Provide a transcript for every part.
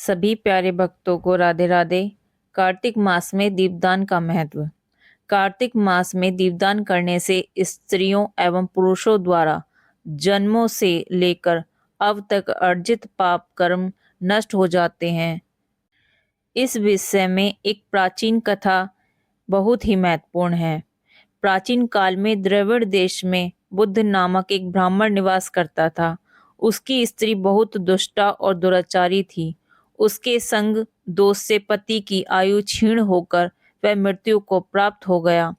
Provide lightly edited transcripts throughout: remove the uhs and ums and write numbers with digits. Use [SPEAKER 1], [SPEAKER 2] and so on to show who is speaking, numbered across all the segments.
[SPEAKER 1] सभी प्यारे भक्तों को राधे राधे। कार्तिक मास में दीपदान का महत्व। कार्तिक मास में दीपदान करने से स्त्रियों एवं पुरुषों द्वारा जन्मों से लेकर अब तक अर्जित पाप कर्म नष्ट हो जाते हैं। इस विषय में एक प्राचीन कथा बहुत ही महत्वपूर्ण है। प्राचीन काल में द्रविड़ देश में बुद्ध नामक एक ब्राह्मण निवास करता था। उसकी स्त्री बहुत दुष्टा और दुराचारी थी। उसके संग दोष से पति की आयु क्षीण होकर वह मृत्यु को प्राप्त हो गया।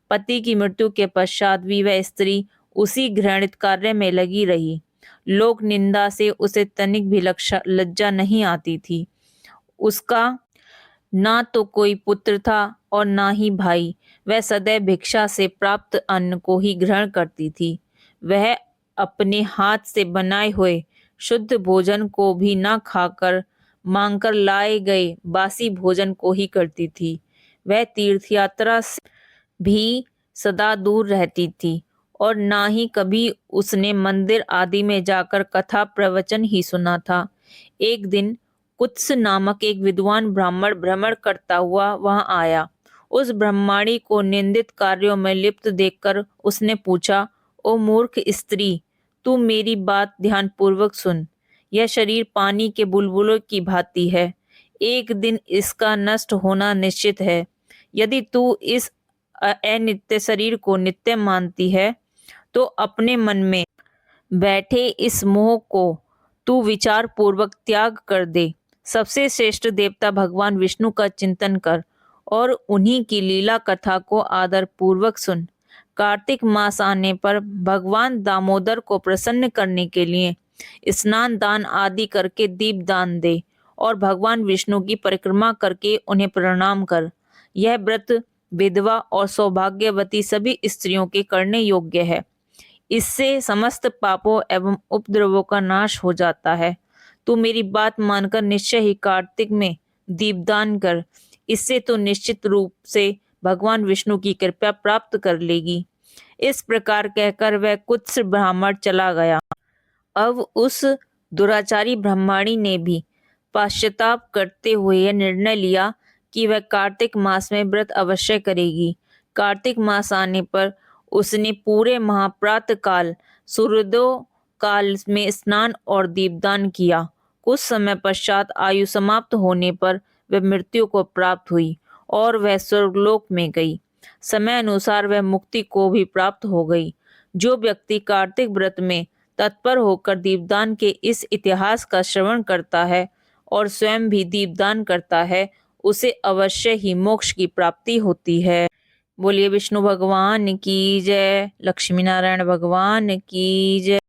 [SPEAKER 1] पति की मृत्यु के पश्चात भी वह स्त्री उसी घृणित कार्य में लगी रही। लोक निंदा से उसे तनिक भी लज्जा नहीं आती थी। उसका ना तो कोई पुत्र था और ना ही भाई। वह सदैव भिक्षा से प्राप्त अन्न को ही ग्रहण करती थी। वह अपने हाथ से बनाए हुए शुद्ध भोजन को भी न खाकर मांगकर लाए गए बासी भोजन को ही करती थी। वह तीर्थ यात्रा से भी सदा दूर रहती थी और ना ही कभी उसने मंदिर आदि में जाकर कथा प्रवचन ही सुना था। एक दिन कुत्स नामक एक विद्वान ब्राह्मण भ्रमण करता हुआ वहां आया। उस ब्रह्माणी को निंदित कार्यों में लिप्त देखकर उसने पूछा, ओ मूर्ख स्त्री, तू मेरी बात ध्यानपूर्वक सुन। यह शरीर पानी के बुलबुलों की भांति है। एक दिन इसका नष्ट होना निश्चित है। यदि तू इस अनित्य शरीर को नित्य मानती है तो अपने मन में बैठे इस मोह को तू विचार पूर्वक त्याग कर दे। सबसे श्रेष्ठ देवता भगवान विष्णु का चिंतन कर और उन्हीं की लीला कथा को आदर पूर्वक सुन। कार्तिक मास आने पर भगवान दामोदर को प्रसन्न करने के लिए स्नान दान आदि करके दीप दान दे और भगवान विष्णु की परिक्रमा करके उन्हें प्रणाम कर। यह व्रत विधवा और सौभाग्यवती सभी स्त्रियों के करने योग्य है। इससे समस्त पापों एवं उपद्रवों का नाश हो जाता है। तू मेरी बात मानकर निश्चय ही कार्तिक में दीपदान कर। इससे तो निश्चित रूप से भगवान विष्णु की कृपा प्राप्त कर लेगी। इस प्रकार कहकर वह कुत्स ब्राह्मण चला गया। अब उस दुराचारी ब्राह्मणी ने भी पश्चाताप करते हुए यह निर्णय लिया कि वह कार्तिक मास में व्रत अवश्य करेगी। कार्तिक मास आने पर उसने पूरे महाप्रात काल सूर्योदय काल में स्नान और दीपदान किया। कुछ समय पश्चात आयु समाप्त होने पर वह मृत्यु को प्राप्त हुई और वह स्वर्गलोक में गई। समय अनुसार वह मुक्ति को भी प्राप्त हो गई। जो व्यक्ति कार्तिक व्रत में तत्पर होकर दीपदान के इस इतिहास का श्रवण करता है और स्वयं भी दीपदान करता है, उसे अवश्य ही मोक्ष की प्राप्ति होती है। बोलिए विष्णु भगवान की जय, लक्ष्मी नारायण भगवान की जय।